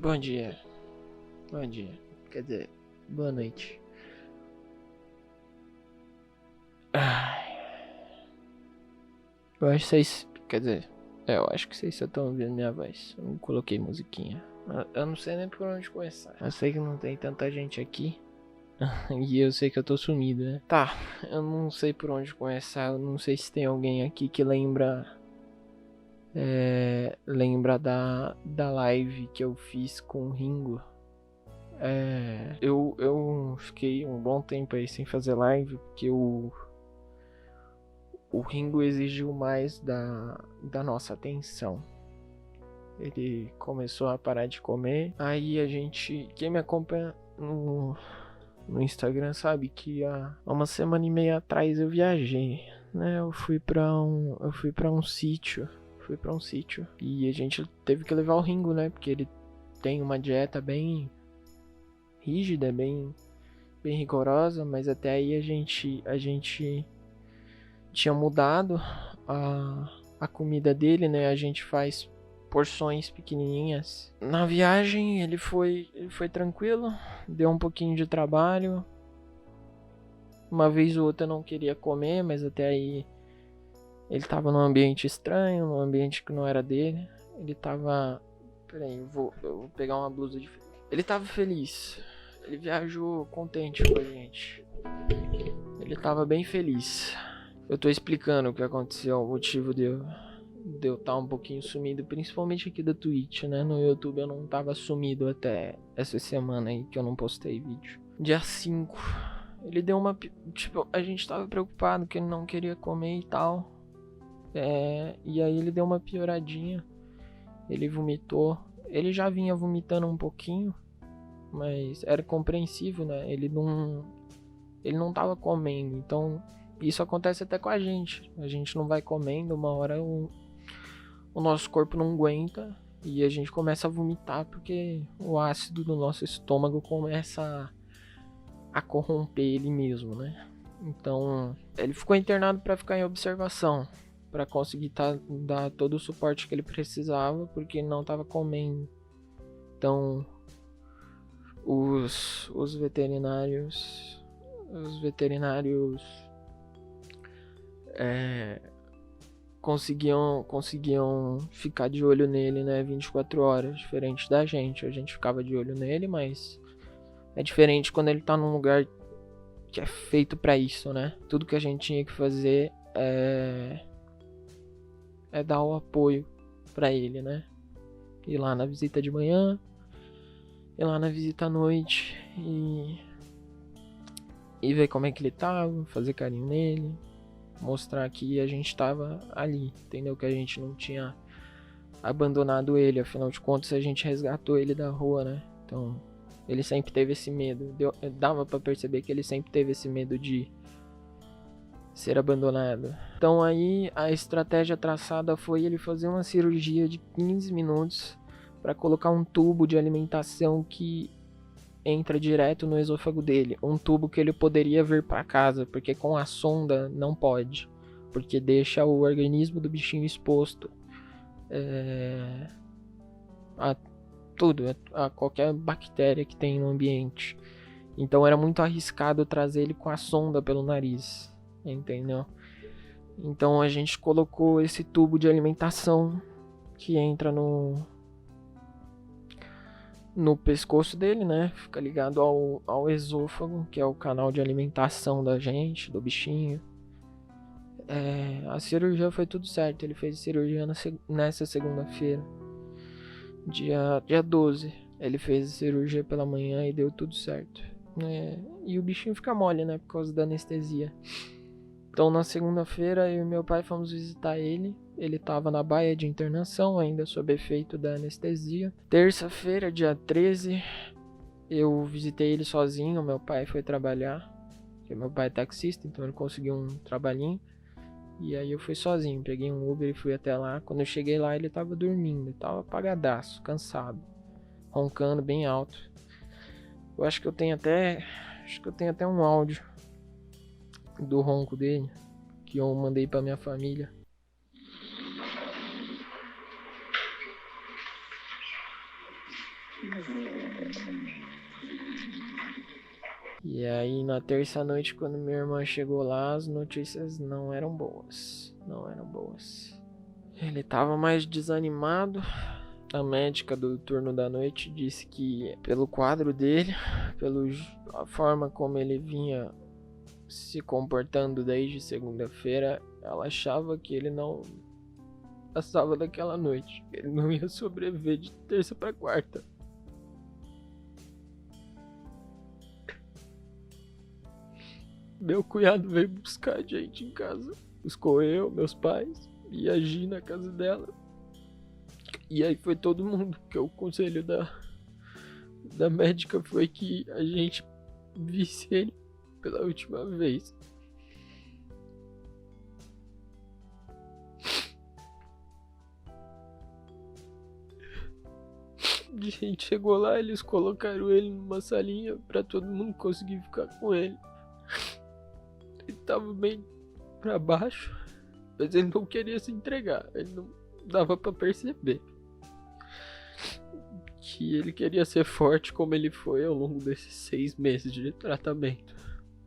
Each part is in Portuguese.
Bom dia. Bom dia. Quer dizer, boa noite. Eu acho que vocês. Quer dizer, eu acho que vocês só estão ouvindo minha voz. Eu não coloquei musiquinha. Eu não sei nem por onde começar. Eu sei que não tem tanta gente aqui. E eu sei que eu tô sumido, né? Tá, eu não sei por onde começar. Eu não sei se tem alguém aqui que lembra. Lembra da live que eu fiz com o Ringo. Eu fiquei um bom tempo aí sem fazer live, porque o Ringo exigiu mais da nossa atenção. Ele começou a parar de comer. Aí a gente, quem me acompanha no Instagram sabe que há uma semana e meia atrás eu viajei, né? Eu fui pra um sítio. E a gente teve que levar o Ringo, né? Porque ele tem uma dieta bem rígida, bem rigorosa, mas até aí a gente tinha mudado a comida dele, né? A gente faz porções pequenininhas. Na viagem ele foi tranquilo, deu um pouquinho de trabalho. Uma vez ou outra eu não queria comer, mas até aí ele tava num ambiente estranho, num ambiente que não era dele. Ele tava... Peraí, eu vou pegar uma blusa de... Ele tava feliz. Ele viajou contente com a gente. Ele tava bem feliz. Eu tô explicando o que aconteceu, o motivo de eu estar um pouquinho sumido, principalmente aqui da Twitch, né? No YouTube eu não tava sumido até essa semana aí que eu não postei vídeo. Dia 5, ele deu uma... Tipo, a gente tava preocupado que ele não queria comer e tal. E aí ele deu uma pioradinha. Ele vomitou. Ele já vinha vomitando um pouquinho, mas era compreensível, né? Ele não tava comendo, então isso acontece até com a gente. A gente não vai comendo, uma hora o nosso corpo não aguenta e a gente começa a vomitar porque o ácido do nosso estômago começa a corromper ele mesmo, né? Então ele ficou internado para ficar em observação, para conseguir dar todo o suporte que ele precisava, porque ele não estava comendo. Então os veterinários conseguiam ficar de olho nele, né, 24 horas, diferente da gente. A gente ficava de olho nele, mas é diferente quando ele tá num lugar que é feito pra isso, né? Tudo que a gente tinha que fazer é dar o apoio pra ele, né? Ir lá na visita de manhã, ir lá na visita à noite e ver como é que ele tava, fazer carinho nele, mostrar que a gente tava ali, entendeu? Que a gente não tinha abandonado ele, afinal de contas a gente resgatou ele da rua, né? Então ele sempre teve esse medo, dava pra perceber que ele sempre teve esse medo de ser abandonado. Então aí a estratégia traçada foi ele fazer uma cirurgia de 15 minutos para colocar um tubo de alimentação que entra direto no esôfago dele, um tubo que ele poderia vir para casa, porque com a sonda não pode, porque deixa o organismo do bichinho exposto a tudo, a qualquer bactéria que tem no ambiente. Então era muito arriscado trazer ele com a sonda pelo nariz, entendeu? Então a gente colocou esse tubo de alimentação que entra no pescoço dele, né? Fica ligado ao esôfago, que é o canal de alimentação da gente, do bichinho. A cirurgia foi tudo certo. Ele fez a cirurgia nessa segunda-feira, dia 12. Ele fez a cirurgia pela manhã e deu tudo certo. E o bichinho fica mole, né? Por causa da anestesia. Então na segunda-feira eu e meu pai fomos visitar ele. Ele estava na baia de internação, ainda sob efeito da anestesia. Terça-feira, dia 13, eu visitei ele sozinho. Meu pai foi trabalhar, porque meu pai é taxista, então ele conseguiu um trabalhinho. E aí eu fui sozinho, peguei um Uber e fui até lá. Quando eu cheguei lá, ele estava dormindo, estava apagadaço, cansado, roncando bem alto. Eu acho que eu tenho até um áudio do ronco dele que eu mandei pra minha família. E aí na terça noite, quando minha irmã chegou lá, as notícias não eram boas. Não eram boas. Ele tava mais desanimado. A médica do turno da noite disse que pelo quadro dele, pela forma como ele vinha se comportando desde segunda-feira, ela achava que ele não passava daquela noite. Ele não ia sobreviver de terça pra quarta. Meu cunhado veio buscar a gente em casa. Buscou eu, meus pais e a Gi na casa dela. E aí foi todo mundo, porque o conselho da médica foi que a gente visse ele pela última vez. A gente chegou lá, eles colocaram ele numa salinha pra todo mundo conseguir ficar com ele. Ele tava bem pra baixo, mas ele não queria se entregar. Ele não dava pra perceber que ele queria ser forte como ele foi ao longo desses 6 meses de tratamento.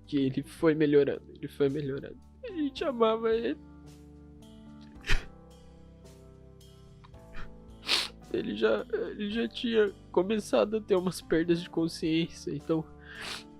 Que ele foi melhorando, ele foi melhorando. A gente amava ele. Ele já tinha começado a ter umas perdas de consciência, então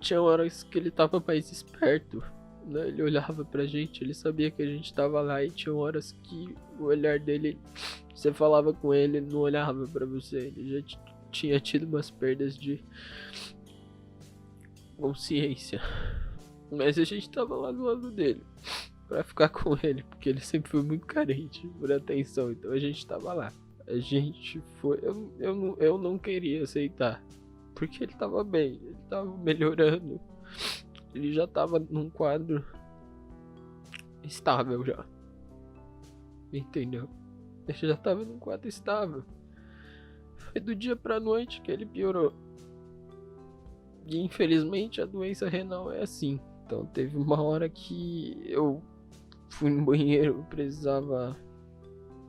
tinha horas que ele tava mais esperto, né? Ele olhava pra gente, ele sabia que a gente tava lá, e tinha horas que o olhar dele, você falava com ele, ele não olhava pra você. Ele já tinha tido umas perdas de consciência, mas a gente tava lá do lado dele pra ficar com ele, porque ele sempre foi muito carente por atenção, então a gente tava lá. A gente foi. Eu não queria aceitar, porque ele tava bem, ele tava melhorando, ele já tava num quadro estável já. Entendeu? Ele já tava num quadro estável. Foi do dia pra noite que ele piorou. E infelizmente a doença renal é assim. Então teve uma hora que eu fui no banheiro, eu precisava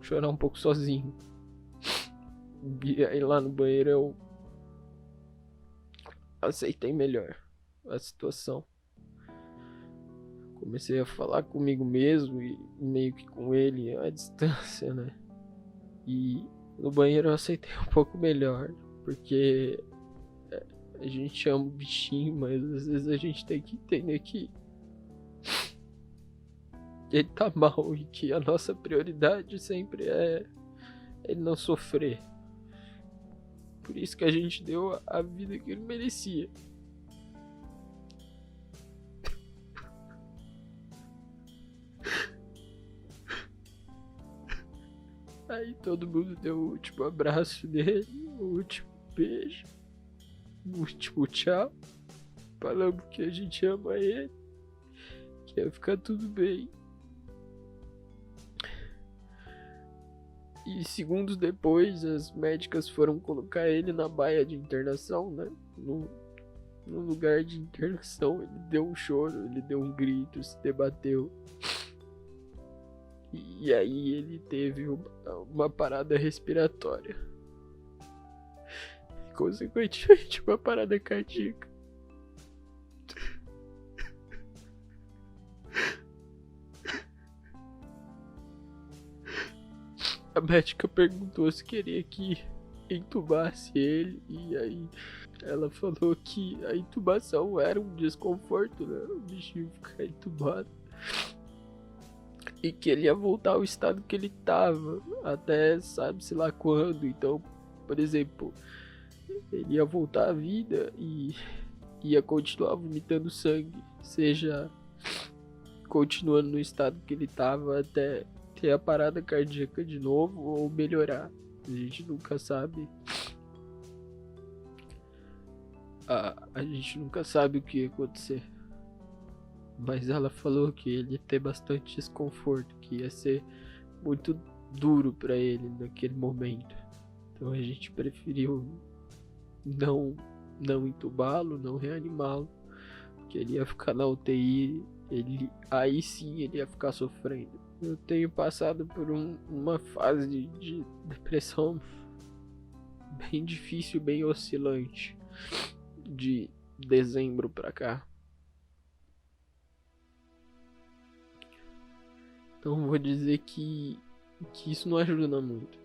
chorar um pouco sozinho. E aí lá no banheiro eu aceitei melhor a situação. Comecei a falar comigo mesmo e meio que com ele à distância, né? E no banheiro eu aceitei um pouco melhor, porque a gente ama o bichinho, mas às vezes a gente tem que entender que ele tá mal e que a nossa prioridade sempre é ele não sofrer. Por isso que a gente deu a vida que ele merecia. Aí todo mundo deu o último abraço dele, o último beijo, o último tchau. Falamos que a gente ama ele, que ia ficar tudo bem. E segundos depois, as médicas foram colocar ele na baia de internação, né? No lugar de internação, ele deu um choro, ele deu um grito, se debateu. E aí ele teve uma parada respiratória. E consequentemente uma parada cardíaca. A médica perguntou se queria que entubasse ele, e aí ela falou que a intubação era um desconforto, né? O bichinho ficar entubado. E que ele ia voltar ao estado que ele tava, até sabe-se lá quando. Então, por exemplo, ele ia voltar à vida e ia continuar vomitando sangue, seja continuando no estado que ele tava até ter a parada cardíaca de novo ou melhorar. A gente nunca sabe. A gente nunca sabe o que ia acontecer. Mas ela falou que ele ia ter bastante desconforto, que ia ser muito duro pra ele naquele momento. Então a gente preferiu não entubá-lo, não reanimá-lo, porque ele ia ficar na UTI, aí sim ele ia ficar sofrendo. Eu tenho passado por uma fase de depressão bem difícil, bem oscilante de dezembro pra cá. Então vou dizer que isso não ajuda muito.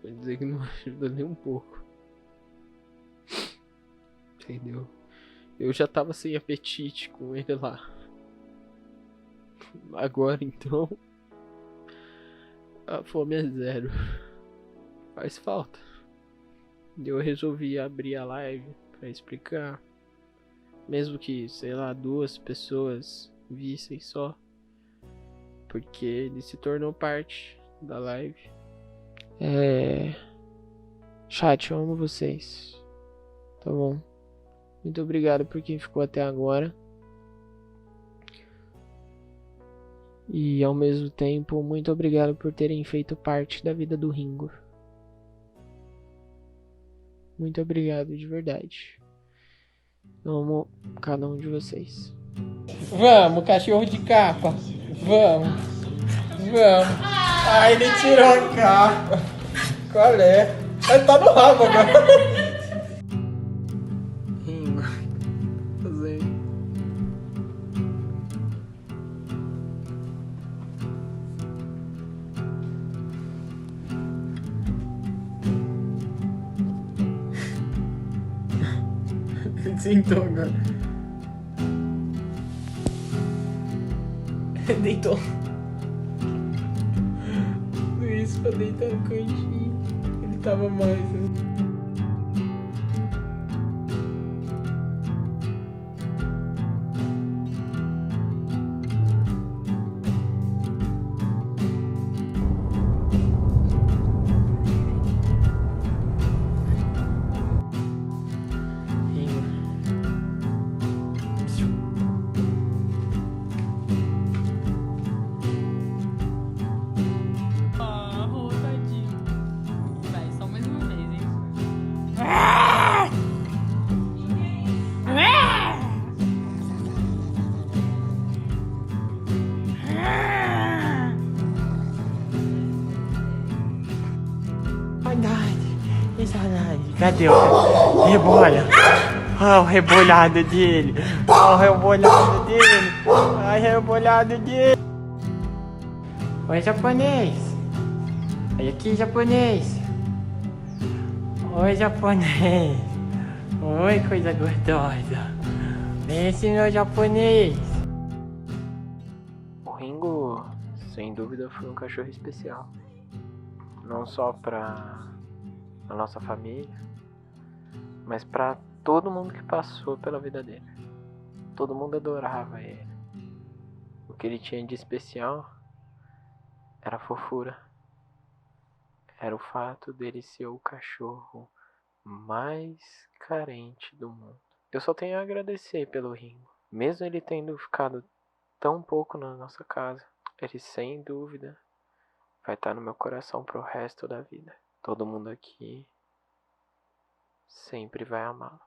Vou dizer que não ajuda nem um pouco. Entendeu? Eu já tava sem apetite com ele lá. Agora então, a fome é zero. Faz falta. Eu resolvi abrir a live pra explicar. Mesmo que, sei lá, 2 pessoas vissem só. Porque ele se tornou parte da live. Chat, eu amo vocês. Tá bom? Muito obrigado por quem ficou até agora. E ao mesmo tempo, muito obrigado por terem feito parte da vida do Ringo. Muito obrigado de verdade. Eu amo cada um de vocês. Vamos, cachorro de capa. Vamos. Vamos. Ah, ele tirou a capa. Qual é? Ele tá no rabo agora. Ringo. Fazendo. Ele sentou agora. Deitou. Tudo isso pra deitar no cantinho. Ele tava mais, né? Saudade. Cadê o rebola? Olha o rebolado dele. Olha o rebolado dele. Olha o rebolado dele. Oi, japonês. Olha aqui, japonês. Oi, japonês. Oi, coisa gostosa. Vem esse meu japonês. O Ringo, sem dúvida, foi um cachorro especial. Não só pra a nossa família, mas pra todo mundo que passou pela vida dele. Todo mundo adorava ele. O que ele tinha de especial era a fofura. Era o fato dele ser o cachorro mais carente do mundo. Eu só tenho a agradecer pelo Ringo. Mesmo ele tendo ficado tão pouco na nossa casa, ele sem dúvida vai estar no meu coração pro resto da vida. Todo mundo aqui sempre vai amá-lo.